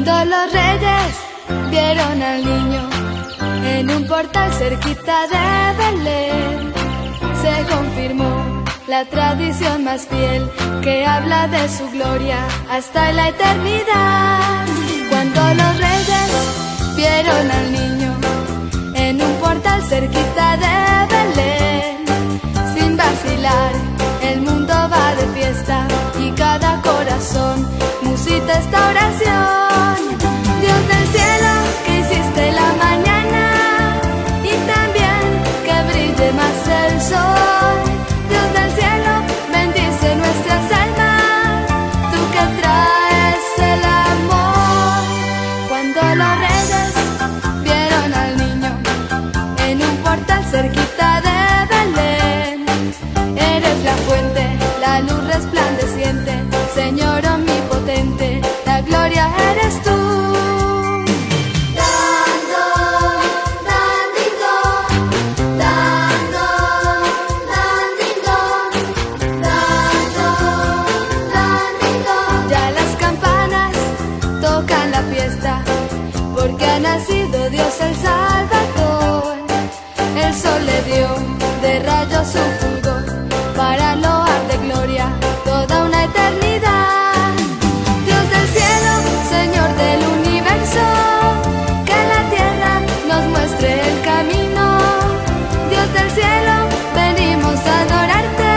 Cuando los reyes vieron al niño en un portal cerquita de Belén, se confirmó la tradición más fiel que habla de su gloria hasta la eternidad. Cuando los reyes vieron al niño en un portal cerquita de Belén, sin vacilar, el mundo va de fiesta y cada corazón musita esta oración. Dios del cielo, que hiciste la mañana y también que brille más el sol. Dios del cielo, bendice nuestras almas, tú que traes el amor. Cuando los reyes vieron al niño en un portal cerquita de Belén, eres la fuente, la luz resplandeciente, Señor omnipotente, la gloria eres tú. Ya las campanas tocan la fiesta, porque ha nacido Dios el Salvador. El sol le dio de rayos su fulgor para loar de gloria toda una eternidad. Dios del cielo, Señor del universo, que la tierra nos muestre el camino. Dios del cielo, venimos a adorarte,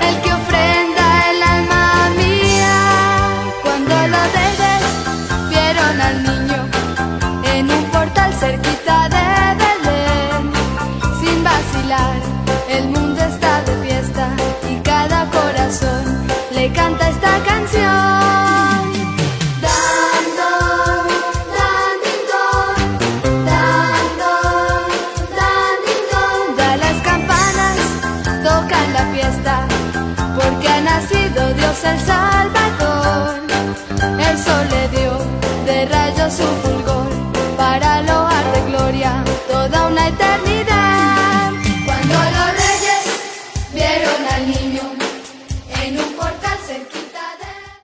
el que ofrenda el alma mía. Cuando los reyes vieron al niño en un portal cerquita de Belén, sin vacilar, el mundo está de fiesta y cada corazón le canta esta canción. Dando, dandito, dando, dandito. Ya las campanas tocan la fiesta, porque ha nacido Dios el Salvador.